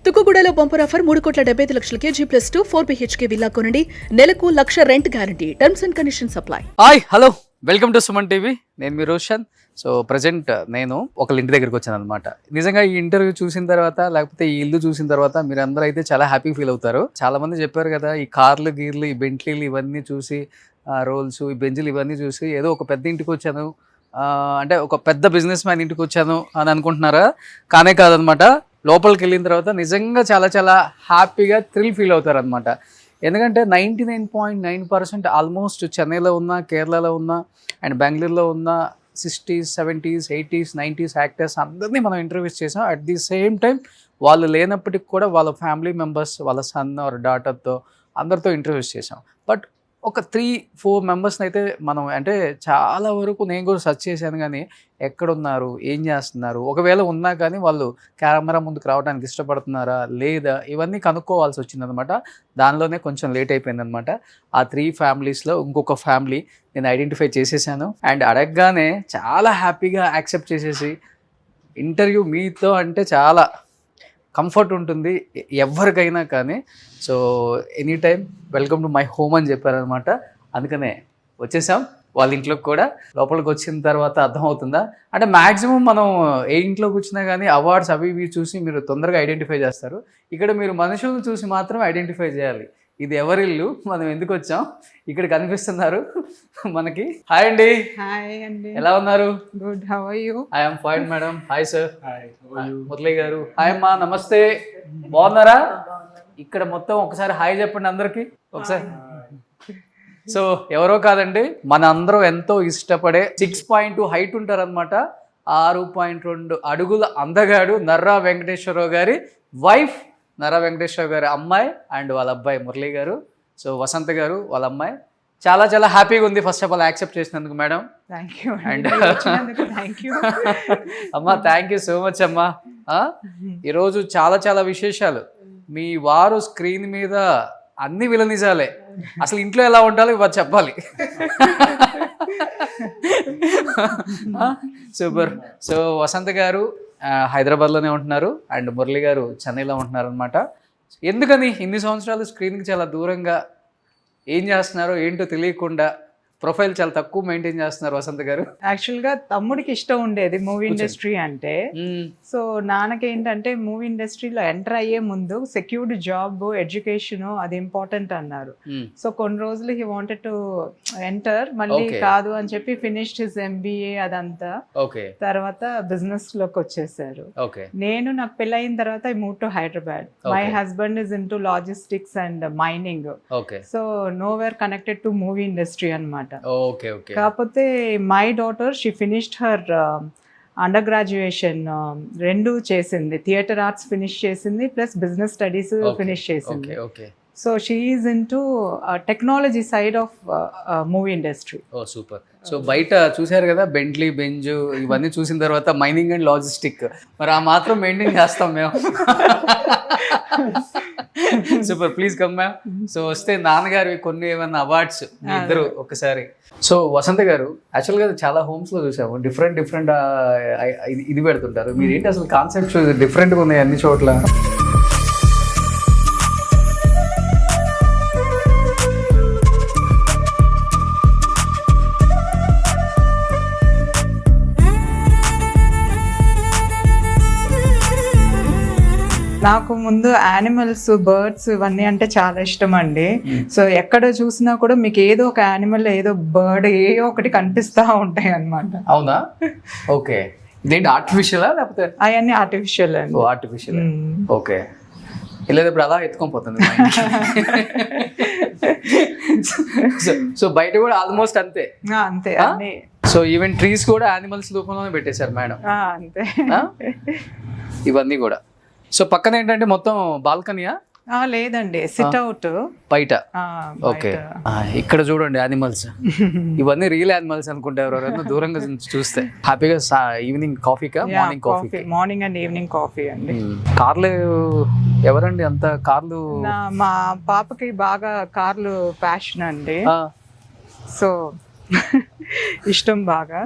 తుక్కుగూడలో bumper offer 3,75,00,000 G+2 4 BHK villa కొనండి. నెలకు 1,00,000 rent guarantee. Terms and conditions apply. Hi hello welcome to Suman TV. నేను మీ Roshan. So present నేను ఒకళ్ళ ఇంటి దగ్గరికి వచ్చాను అనమాట. నిజంగా ఈ ఇంటర్వ్యూ చూసిన తర్వాత లేకపోతే ఈ ఇల్లు చూసిన తర్వాత మీరు అందరూ అయితే చాలా హ్యాపీ ఫీల్ అవుతారు. చాలా మంది చెప్పారు కదా, ఈ కార్లు గీర్లు ఈ బెంట్లీలు ఇవన్నీ చూసి రోల్స్ ఈ బెంజులు ఇవన్నీ చూసి ఏదో ఒక పెద్ద ఇంటికి వచ్చాను, అంటే ఒక పెద్ద బిజినెస్ మ్యాన్ ఇంటికి వచ్చాను అని అనుకుంటున్నారా? కానే కాదనమాట. లోపలికి వెళ్ళిన తర్వాత నిజంగా చాలా చాలా హ్యాపీగా థ్రిల్ ఫీల్ అవుతారు అనమాట. ఎందుకంటే 99.9% ఆల్మోస్ట్ చెన్నైలో ఉన్న, కేరళలో ఉన్న అండ్ బెంగళూరులో ఉన్న 60s, 70s, 80s, 90s actors అందరినీ మనం ఇంటర్వ్యూస్ చేసాం. అట్ ది సేమ్ టైం వాళ్ళు లేనప్పటికి కూడా వాళ్ళ ఫ్యామిలీ మెంబర్స్, వాళ్ళ సన్ ఆర్ డాటర్తో అందరితో ఇంటర్వ్యూస్ చేసాం. బట్ ఒక 3-4 మెంబర్స్ని అయితే మనం, అంటే చాలా వరకు నేను కూడా సెర్చ్ చేశాను కానీ ఎక్కడున్నారు, ఏం చేస్తున్నారు, ఒకవేళ ఉన్నా కానీ వాళ్ళు కెమెరా ముందుకు రావడానికి ఇష్టపడుతున్నారా లేదా, ఇవన్నీ కనుక్కోవాల్సి వచ్చిందనమాట. దానిలోనే కొంచెం లేట్ అయిపోయిందనమాట. ఆ 3 ఫ్యామిలీస్లో ఇంకొక ఫ్యామిలీ నేను ఐడెంటిఫై చేసేసాను. అండ్ అడగగానే చాలా హ్యాపీగా యాక్సెప్ట్ చేసేసి, ఇంటర్వ్యూ మీతో అంటే చాలా కంఫర్ట్ ఉంటుంది ఎవరికైనా కానీ. So any time welcome to my home అని చెప్పారనమాట. అందుకనే వచ్చేసాం వాళ్ళ ఇంట్లోకి కూడా. లోపలికి వచ్చిన తర్వాత అర్థమవుతుందా, అంటే మ్యాక్సిమం మనం ఏ ఇంట్లోకి వచ్చినా కానీ అవార్డ్స్ అవి ఇవి చూసి మీరు తొందరగా ఐడెంటిఫై చేస్తారు. ఇక్కడ మీరు మనుషులను చూసి మాత్రం ఐడెంటిఫై చేయాలి. ఇది ఎవరిల్లు, మనం ఎందుకు వచ్చాం, ఇక్కడ కనిపిస్తున్నారు మనకి. హాయ్ అండి. హాయ్ అండి. ఎలా ఉన్నారు? Good, how are you? I am fine madam. Hi sir. Murali గారు. హాయ్ అమ్మా, నమస్తే. బాగున్నారా? ఇక్కడ మొత్తం ఒకసారి హాయ్ చెప్పండి అందరికి ఒకసారి. సో ఎవరో కాదండి, మన అందరూ ఎంతో ఇష్టపడే 6.2 హైట్ ఉంటారనమాట, 6.2 అడుగుల అందగాడు నర్రా వెంకటేశ్వరరావు గారి వైఫ్, నర్రా వెంకటేశ్వర గారి అమ్మాయి అండ్ వాళ్ళ అబ్బాయి మురళి గారు. సో వసంత గారు వాళ్ళ అమ్మాయి. చాలా చాలా హ్యాపీగా ఉంది ఫస్ట్ ఆఫ్ ఆల్ యాక్సెప్ట్ చేసినందుకు madam. Thank you. And thank you అమ్మా, థ్యాంక్ యూ సో మచ్ అమ్మా. ఈరోజు చాలా చాలా విశేషాలు. మీ వారు స్క్రీన్ మీద అన్ని విలనిజాలే. అసలు ఇంట్లో ఎలా ఉండాలో ఇవాళ చెప్పాలి. సూపర్. సో వసంత గారు హైదరాబాద్లోనే ఉంటున్నారు అండ్ మురళి గారు చెన్నైలో ఉంటున్నారు అనమాట. ఎందుకని ఇన్ని సంవత్సరాలు స్క్రీన్కి చాలా దూరంగా ఏం చేస్తున్నారో ఏంటో తెలియకుండా ప్రొఫైల్ చాలా తక్కువ మెయింటైన్ చేస్తున్నారు వసంత గారు. యాక్చువల్గా తమ్ముడికి ఇష్టం ఉండేది మూవీ ఇండస్ట్రీ అంటే. సో నాన్నకి ఏంటంటే మూవీ ఇండస్ట్రీలో ఎంటర్ అయ్యే ముందు సెక్యూర్డ్ జాబ్, ఎడ్యుకేషన్ అది ఇంపార్టెంట్ అన్నారు. సో కొన్ని రోజులు హీ వాంటెడ్ టు ఎంటర్, మళ్ళీ కాదు అని చెప్పి ఫినిష్డ్ హిస్ MBA అదంతా. తర్వాత బిజినెస్ లోకి వచ్చేసారు. నేను నాకు పెళ్ళయిన తర్వాత I move to Hyderabad. My husband is in to logistics and mining. So nowhere connected to movie industry అన్నమాట. కాకపోతే my daughter she finished her under graduation, 2 చేసింది. థియేటర్ ఆర్ట్స్ ఫినిష్ చేసింది ప్లస్ బిజినెస్ స్టడీస్ ఫినిష్ చేసింది. So she is in to technology side of movie industry. Oh super. So బయట చూసారు కదా Bentley, Benz ఇవన్నీ చూసిన తర్వాత మైనింగ్ అండ్ లాజిస్టిక్, మరి ఆ మాత్రం మెయింటైన్ చేస్తాం మేము. Super, please come ma'am. So వస్తే నాన్నగారివి కొన్ని ఏమన్నా అవార్డ్స్ ఇద్దరు ఒకసారి. సో వసంత గారు, యాక్చువల్గా చాలా హోమ్స్ లో చూసాము డిఫరెంట్ ఇది పెడుతుంటారు. మీరు ఏంటి అసలు కాన్సెప్ట్స్ డిఫరెంట్గా ఉన్నాయి అన్ని చోట్ల? నాకు ముందు యానిమల్స్, బర్డ్స్ ఇవన్నీ అంటే చాలా ఇష్టం అండి. సో ఎక్కడ చూసినా కూడా మీకు ఏదో ఒక యానిమల్, ఏదో బర్డ్, ఏదో ఒకటి కనిపిస్తా ఉంటాయి అన్నమాట. అవునా? ఓకే. ఇదేంటి ఆర్టిఫిషియలా లేకపోతే? అవన్నీ ఆర్టిఫిషియల్ అండి. ఆర్టిఫిషియల్. ఓకే. లేదు ఇప్పుడు అలా ఎత్తుకొని పోతుంది. సో బయట కూడా ఆల్మోస్ట్ అంతే. అంతే. సో ఈవెన్ ట్రీస్ కూడా యానిమల్స్ రూపంలోనే పెట్టేశారు మేడం. అంతే. ఇవన్నీ కూడా. సో పక్కన ఏంటంటే మొత్తం బాల్కనీయా? లేదండి, సిట్ అవుట్ బయట. ఓకే. ఇక్కడ చూడండి యానిమల్స్. ఇవన్నీ రియల్ యానిమల్స్ అనుకుంటే ఎవరెవరైనా దూరంగా చూస్తే. హ్యాపీగా ఈవినింగ్ కాఫీకా? మార్నింగ్ అండ్ ఈవినింగ్ కాఫీ అండి. కార్లు ఎవరండి అంత కార్లు? మా పాపకి బాగా కార్లు ప్యాషన్ అండి. సో ఇష్టం బాగా.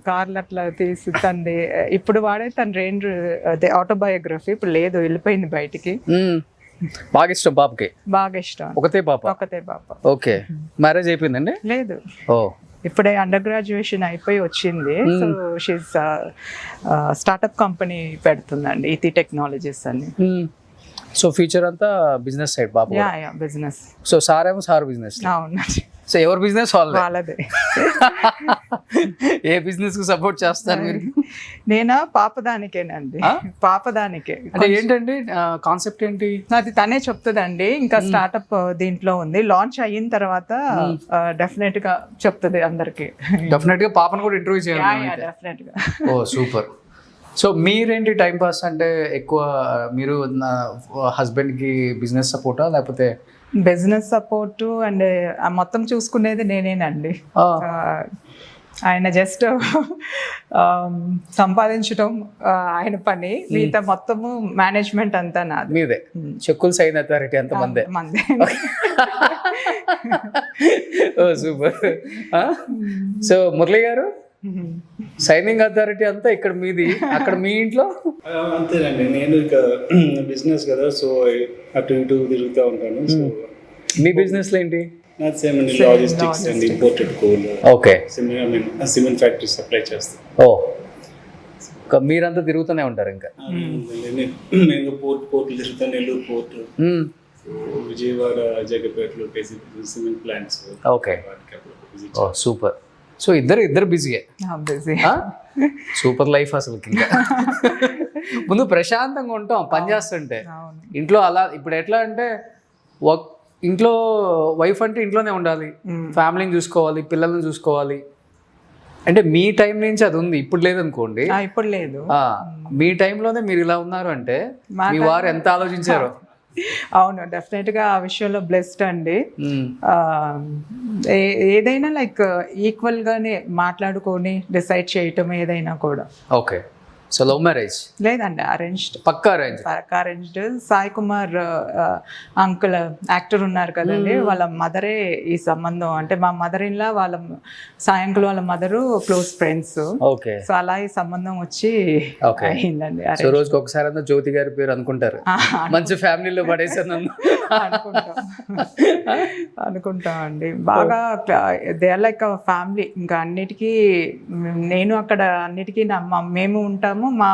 కార్లు అట్లా తీసి తంది ఇప్పుడు వాడే తన రేంజ్ అదే ఆటోబయోగ్రఫీ ఇప్పుడు లేదు, వెళ్ళిపోయింది బయటికి. బాగా ఇష్టం పాపకి? బాగా ఇష్టం. ఒకతే పాప? ఓకే. మ్యారేజ్ అయిపోయిందండి? లేదు, ఓ ఇప్పుడే అండర్ గ్రాడ్యుయేషన్ అయిపోయి వచ్చింది. సో షీస్ స్టార్ట్అప్ కంపెనీ పెడుతుందండి, ఈతి టెక్నాలజీస్ అని. సో ఫ్యూచర్ అంతా బిజినెస్ సైడ్ పాప? బిజినెస్. So sir business? అవునండి. సో ఎవరి బిజినెస్ వాళ్ళదే. ఏ బిజినెస్ కు సపోర్ట్ చేస్తారు మీరు? నేనా పాపదానికేనండి, పాపదానికే. అంటే ఏంటండి కాన్సెప్ట్ ఏంటి? అది తనే చెప్తుందండి. ఇంకా స్టార్ట్అప్ దీంట్లో ఉంది, లాంచ్ అయిన తర్వాత డెఫినెట్ గా చెప్తుంది అందరికి. డెఫినెట్ గా పాపను కూడా ఇంటర్వ్యూ చేయాలి. డెఫినెట్ గా. ఓ సూపర్. సో మీరేంటి టైం పాస్ అంటే ఎక్కువ మీరు హస్బెండ్ కి బిజినెస్ సపోర్టా లేకపోతే? బిజినెస్ సపోర్ట్ అండ్ మొత్తం చూసుకునేది నేనేనండి. ఆయన జస్ట్ సంపాదించడం ఆయన పని, మిగతా మొత్తము మేనేజ్మెంట్ అంతా నాది. మీదే? చెక్కులు సైన్ అథారిటీ అంత మందే? మందే. ఓ సూపర్. సో మురళి గారు సైనింగ్ అథారిటీ అంతా ఇక్కడ మీది, అక్కడ మీ ఇంట్లో? అంతేనండి, నేను ఇక బిజినెస్ కదా, సో అటు ఇటు తిరుగుతూ ఉంటాను. సో మీ బిజినెస్ లో ఏంటి? నాది సేమ్ అండి, logistics and imported coal. Okay. Cement factory supply చేస్తాం. ఓ మీరంతా తిరుగుతూనే ఉంటారు ఇంకా? నేను పోర్ట్లు తిరుగుతాను, నెల్లూరు పోర్ట్, విజయవాడ, జగపేటలో సిమెంట్ ప్లాంట్స్. ఓకే. ఓ సూపర్. సో ఇద్దరు బిజీయే? సూపర్ లైఫ్ అసలు. ఇంకా ముందు ప్రశాంతంగా ఉంటాం పని చేస్తుంటే. ఇంట్లో అలా ఇప్పుడు ఎట్లా అంటే ఇంట్లో వైఫ్ అంటే ఇంట్లోనే ఉండాలి, ఫ్యామిలీని చూసుకోవాలి, పిల్లల్ని చూసుకోవాలి. అంటే మీ టైం నుంచి అది ఉంది, ఇప్పుడు లేదనుకోండి. ఇప్పుడు లేదు. మీ టైంలోనే మీరు ఇలా ఉన్నారు అంటే మీ వారు ఎంత ఆలోచించారో. అవును, డెఫినెట్ గా ఆ విషయంలో బ్లెస్డ్ అండి. ఏదైనా లైక్ ఈక్వల్ గానే మాట్లాడుకొని డిసైడ్ చేయటం ఏదైనా కూడా. ఓకే. So love marriage? లేదండి, అరేంజ్డ్. పక్కా arranged. Sai Kumar uncle actor ఉన్నారు కదండి, వాళ్ళ మదరే ఈ సంబంధం. అంటే మా మదర్ ఇన్ లా వాళ్ళ సాయి అంకుల్ వాళ్ళ mother close friends. Okay. So అలా ఈ సంబంధం వచ్చి అయిందండి. సో రోజుకి ఒకసారి అంతా జ్యోతి గారి పేరు అనుకుంటారు, మంచి ఫ్యామిలీలో పడేసాను అనుకుంటాం అండి. బాగా దే ఆర్ లైక్ ఫ్యామిలీ. ఇంకా అన్నిటికీ నేను అక్కడ అన్నిటికీ మేము ఉంటాము. మా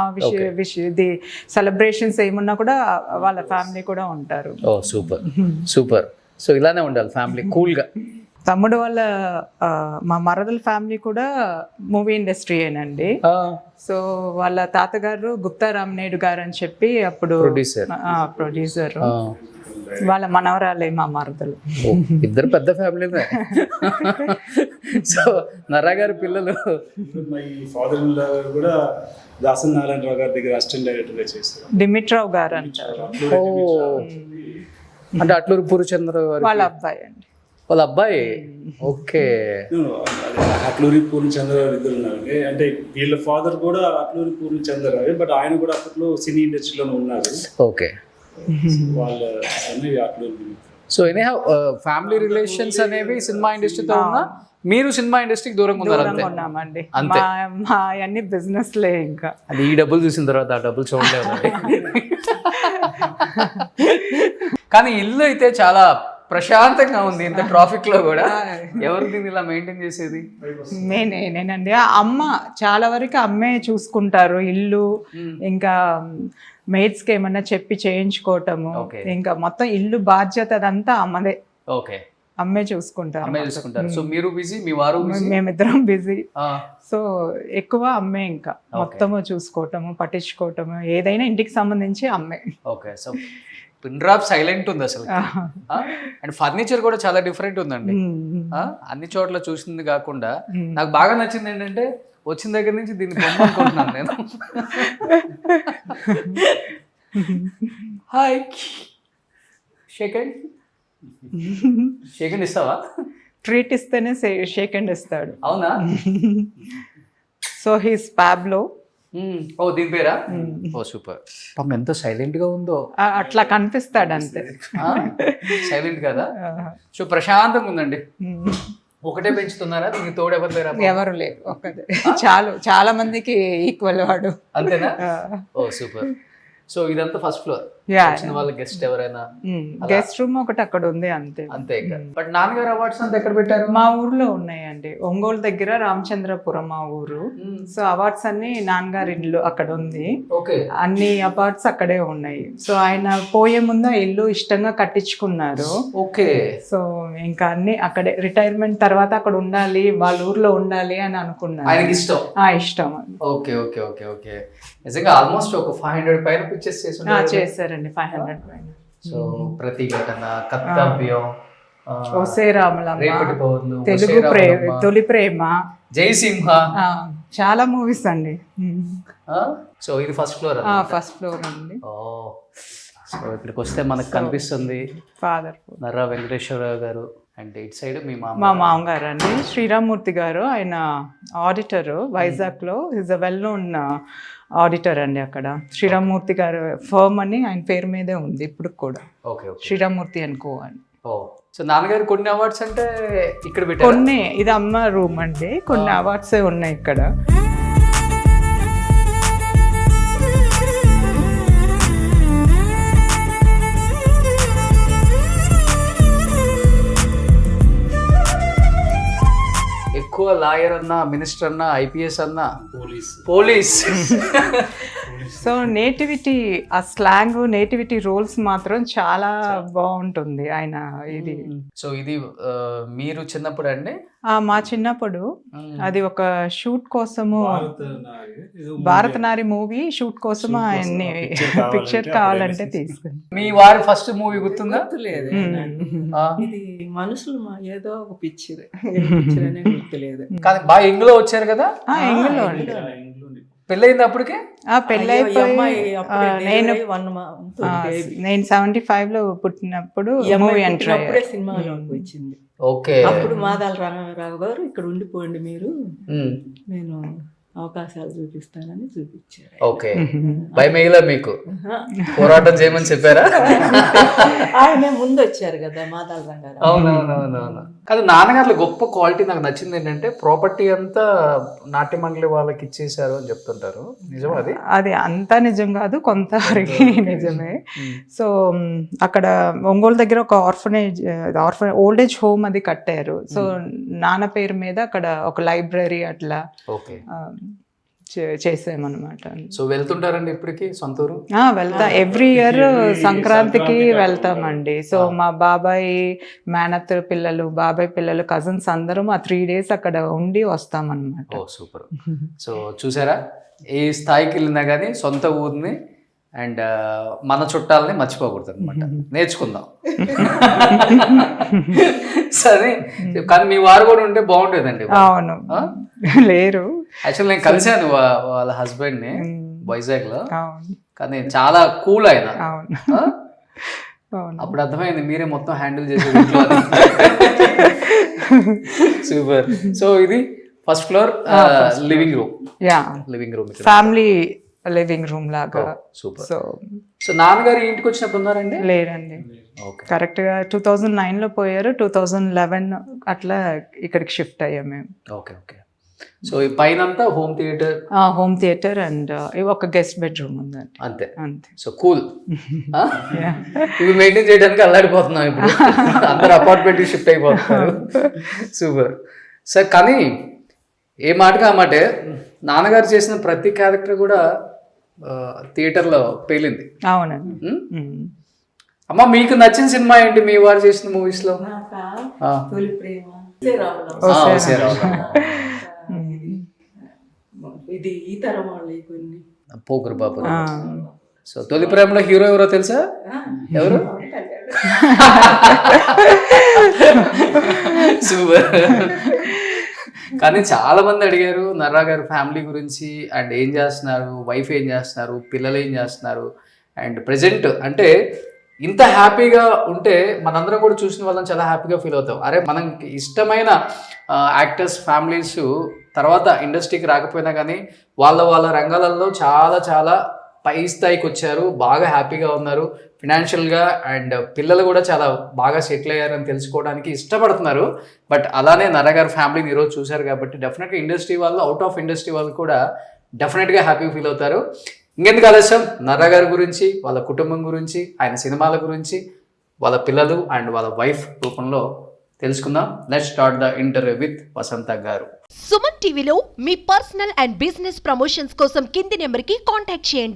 ఇది సెలబ్రేషన్స్ ఏమున్నా కూడా వాళ్ళ ఫ్యామిలీ కూడా ఉంటారు. ఓ సూపర్ సూపర్. సో ఇలానే ఉండాలి ఫ్యామిలీ, కూల్ గా. తమ్ముడు వాళ్ళ మా మరదల ఫ్యామిలీ కూడా మూవీ ఇండస్ట్రీ ఏనండి. సో వాళ్ళ తాతగారు గుప్తా రామనాయుడు గారు అని చెప్పి అప్పుడు ప్రొడ్యూసర్. వాళ్ళ మనవరాలే మా మరదలు. ఇద్దరు పెద్ద ఫ్యామిలీ. సో నర్రా గారి పిల్లలు? మై ఫాదర్ ఇన్ లా కూడా దాసన్ నారాయణరావు గారి దగ్గర అసిస్టెంట్ డైరెక్టర్ గా చేశారు. డిమిట్రావ్ గారు అంటారు. అంటే అట్లూరి పూర్ణచంద్ర వాళ్ళ అబ్బాయి అండి. వాళ్ళ అబ్బాయి? ఓకే. అట్లూరి పూర్ణచంద్ర ఇద్దరు ఉన్నారండి. అంటే వీళ్ళ ఫాదర్ కూడా అట్లూరి పూర్ణచంద్ర, బట్ ఆయన కూడా అప్పట్లో సినీ ఇండస్ట్రీలోనే ఉన్నారు. ఓకే. వాళ్ళ Atluri. So anyhow family relations అనేవి సినిమా ఇండస్ట్రీతో ఉన్నా మీరు సినిమా ఇండస్ట్రీకి దూరంగా ఉన్నామండి. మా అన్ని బిజినెస్ లే. ఇంకా అది ఈ డబ్బులు చూసిన తర్వాత ఆ డబ్బులు చూడలేదు. కానీ ఇల్లు అయితే చాలా ప్రశాంతంగా ఉంది, ఇంత ట్రాఫిక్ లో కూడా. ఎవరు దీన్ని ఇలా మెయింటైన్ చేసేది? నేనండి. అమ్మ చాలా వరకు అమ్మే చూసుకుంటారు ఇల్లు. ఇంకా మేట్స్ కి ఏమన్నా చెప్పి చేయించుకోవటము, ఇంకా మొత్తం ఇల్లు బాధ్యత అదంతా అమ్మదే. ఓకే. అమ్మే చూసుకుంటారు. సో మీరు బిజీ, మీ వారు? మేమిద్దరం బిజీ. సో ఎక్కువ అమ్మే, ఇంకా మొత్తము చూసుకోవటము, పట్టించుకోవటము, ఏదైనా ఇంటికి సంబంధించి అమ్మే. Okay. So pin drop silent ఉంది అసలు. అండ్ ఫర్నిచర్ కూడా చాలా డిఫరెంట్ ఉందండి. అన్ని చోట్ల చూసింది కాకుండా నాకు బాగా నచ్చింది ఏంటంటే వచ్చిన దగ్గర నుంచి దీన్ని బొమ్మ అనుకుంటున్నాను నేను. హాయ్, షేకండ్ ఇస్తావా? ట్రీట్ ఇస్తేనే షేకండ్ ఇస్తాడు. అవునా? So he's Pablo. ఓ దీని పేరా? ఓ సూపర్. పాపం ఎంత సైలెంట్ గా ఉందో. అట్లా కనిపిస్తాడు అంతే. సైలెంట్ కదా. సో ప్రశాంతంగా ఉందండి. ఒకటే పెంచుతున్నారా? మీకు తోడు ఎవరు లేరా? ఎవరు లేరు, ఒక్కదే చాలా మందికి ఈక్వల్ వాడు. అంతేనా? ఓ సూపర్. సో ఇదంతా ఫస్ట్ ఫ్లోర్. Yeah, వచ్చిన వాళ్ళ గెస్ట్ ఎవరైనా గెస్ట్ రూమ్ ఒకటి అక్కడ ఉంది అంతే. అంతే. బట్ నాన్నగారు అవార్డ్స్ అంతా ఎక్కడ పెట్టారు? మా ఊర్లో ఉన్నాయండి, ఒంగోలు దగ్గర రామచంద్రపురం మా ఊరు. సో అవార్డ్స్ అన్ని నాన్నగారి ఇల్లు అక్కడ ఉంది, ఓకే. అన్ని అవార్డ్స్ అక్కడే ఉన్నాయి. సో ఆయన పోయే ముందు ఆ ఇల్లు ఇష్టంగా కట్టించుకున్నారు. ఓకే. సో ఇంకా అన్ని అక్కడే, రిటైర్మెంట్ తర్వాత అక్కడ ఉండాలి, వాళ్ళ ఊర్లో ఉండాలి అని అనుకున్నారు. ఆయనకి ఇష్టం. ఇష్టం. Okay okay okay okay. నిజంగా ఆల్మోస్ట్ ఒక 500 పైన పిక్చర్స్ చేశారండి, 500 పైన. సో ప్రతిఘటన, కర్తవ్యం, ఒసే రాములమ్మ, రేపటి పౌర్ణమి, తెలుగు ప్రేమ, తొలి ప్రేమ, జయసింహ, చాలా మూవీస్ అండి. సో ఇది ఫస్ట్ ఫ్లోర్. ఫస్ట్ ఫ్లోర్ అండి. సో ఇక్కడికి వస్తే మనకు కనిపిస్తుంది ఫాదర్ నర్రా వెంకటేశ్వరరావు గారు. అండ్ ఇటు సైడ్ మీ మా మామగారు అండి, శ్రీరామ్మూర్తి గారు. ఆయన ఆడిటర్ వైజాగ్ లో, is a well known auditor అండి. అక్కడ శ్రీరామ్మూర్తి గారు ఫర్మ్ అని ఆయన పేరు మీదే ఉంది ఇప్పుడు కూడా, శ్రీరామ్మూర్తి అనుకో అని. సో నాన్నగారు కొన్ని అవార్డ్స్ అంటే ఇక్కడ పెట్టారు. కొన్ని, ఇది అమ్మ రూమ్ అండి, కొన్ని అవార్డ్స్ ఉన్నాయి ఇక్కడ. ఎక్కువ లాయర్ అన్నా, మినిస్టర్ అన్నా, ఐపీఎస్ అన్నా, పోలీస్. సో నేటివిటీ, ఆ స్లాంగ్, నేటివిటీ రోల్స్ మాత్రం చాలా బాగుంటుంది ఆయన ఇది. సో ఇది మీరు చిన్నప్పుడు అండి? మా చిన్నప్పుడు అది ఒక షూట్ కోసము, భారతనారి మూవీ షూట్ కోసము ఆయన్ని పిక్చర్ కావాలంటే తీసుకుని. మీ వారి ఫస్ట్ మూవీ గుర్తుందా? గుర్తులేదు. ఇది మనుషులు ఏదో ఒక పిక్చర్ అనే గుర్తులేదు. కానీ బాగా ఇంగ్లో వచ్చారు కదా? ఇంగ్లో పెళ్ళయింది అప్పటికే? పెళ్ళైపోయి నేను 75 లో పుట్టినప్పుడు మూవీ ఎంటర్ అయ్యారు. సినిమాలోకి వచ్చింది. ఓకే. అప్పుడు మాదాల రామారావు గారు ఇక్కడ ఉండిపోండి మీరు, నేను అవకాశాలు చూపిస్తానని చూపించారు. ఓకే. భయమేలా మీకు? పోరాటం చేయమని చెప్పారా? ఆయనే ముందు వచ్చారు కదా మాదాల రంగారావు. అవునవునవునవును. కాదు, నాన్నగారు గొప్ప క్వాలిటీ నాకు నచ్చింది ఏంటంటే ప్రాపర్టీ అంతా నాట్య మండలి వాళ్ళకి ఇచ్చేసారు అని చెప్తుంటారు. నిజం అది? అది అంతా నిజం కాదు, కొంత నిజమే. సో అక్కడ ఒంగోలు దగ్గర ఒక ఆర్ఫనేజ్ ఓల్డ్ ఏజ్ హోమ్ అది కట్టారు. సో నాన్న పేరు మీద అక్కడ ఒక లైబ్రరీ అట్లా చేసామన్నమాట. సో వెళ్తుంటారండి ఇప్పటికి సొంతూరు? వెళ్తా, ఎవ్రీ ఇయర్ సంక్రాంతికి వెళ్తామండి. సో మా బాబాయ్ మేనత్ పిల్లలు, బాబాయ్ పిల్లలు, కజిన్స్ అందరం ఆ 3 days అక్కడ ఉండి వస్తామన్నమాట. ఓ సూపర్. సో చూసారా, ఏ స్థాయికి వెళ్ళినా కానీ సొంత ఊరిని అండ్ మన చుట్టాలని మర్చిపోకూడదు అనమాట. నేర్చుకుందాం. సరే, కానీ మీ వారు కూడా ఉంటే బాగుండేదండి. అవును, లేరు. యాక్చువల్ నేను కలిశాను వాళ్ళ హస్బెండ్ ని వైజాగ్ లో, కానీ చాలా కూల్ ఆయన. అప్పుడు అర్థమైంది మీరే మొత్తం హ్యాండిల్ చేసేది. సూపర్. సో ఇది first floor living room. Living room, family living room లాగా. సూపర్. సో నాన్నగారు ఇంటికి వచ్చినప్పుడు ఉన్నారండి? లేరండి, కరెక్ట్ గా 2009 లో పోయారు. 2011 అట్లా ఇక్కడికి షిఫ్ట్ అయ్యాం మేము. Okay okay. సో ఈ పైన అంతా హోమ్ థియేటర్ అండ్ ఒక గెస్ట్ బెడ్రూమ్ ఉందండి. అంతే అంతే. So cool. ఇవి మెయింటైన్ చేయడానికి అల్లాడిపోతున్నాం ఇప్పుడు. అందరు అపార్ట్మెంట్ షిఫ్ట్ అయిపోతున్నారు. Super sir. కానీ ఏ మాటగా ఆ మాటే, నాన్నగారు చేసిన ప్రతి క్యారెక్టర్ కూడా థియేటర్లో పేలింది. అవునండి. అమ్మ, మీకు నచ్చిన సినిమా ఏంటి మీ వారు చేసిన మూవీస్ లో? తొలి ప్రేమ, ఇది ఈ తరం వాళ్ళే కొన్ని, పోకురు బాబు. సో తొలి ప్రేమలో హీరో ఎవరో తెలుసా? ఎవరు? సూపర్. కానీ చాలా మంది అడిగారు నర్రా గారు ఫ్యామిలీ గురించి, అండ్ ఏం చేస్తున్నారు, వైఫ్ ఏం చేస్తున్నారు, పిల్లలు ఏం చేస్తున్నారు, అండ్ ప్రజెంట్ అంటే ఇంత హ్యాపీగా ఉంటే మనందరం కూడా చూసిన వాళ్ళని చాలా హ్యాపీగా ఫీల్ అవుతాం. అరే, మనకి ఇష్టమైన యాక్టర్స్ ఫ్యామిలీస్ తర్వాత ఇండస్ట్రీకి రాకపోయినా కానీ వాళ్ళ రంగాలలో చాలా చాలా పై స్థాయికి వచ్చారు, బాగా హ్యాపీగా ఉన్నారు, ఫినాన్షియల్గా అండ్ పిల్లలు కూడా చాలా బాగా సెటిల్ అయ్యారని తెలుసుకోవడానికి ఇష్టపడుతున్నారు. బట్ అలానే నర్రా గారి ఫ్యామిలీని ఈరోజు చూశారు కాబట్టి డెఫినెట్గా ఇండస్ట్రీ వాళ్ళు, అవుట్ ఆఫ్ ఇండస్ట్రీ వాళ్ళు కూడా డెఫినెట్గా హ్యాపీ ఫీల్ అవుతారు. ఇంకెందుకు ఆలస్యం, నర్రా గారి గురించి, వాళ్ళ కుటుంబం గురించి, ఆయన సినిమాల గురించి, వాళ్ళ పిల్లలు అండ్ వాళ్ళ వైఫ్ రూపంలో తెలుసుకుందాం. Let's start the interview with Vasantha garu. Suman టీవీలో మీ పర్సనల్ అండ్ బిజినెస్ ప్రమోషన్స్ కోసం కింది నెంబర్కి కాంటాక్ట్ చేయండి.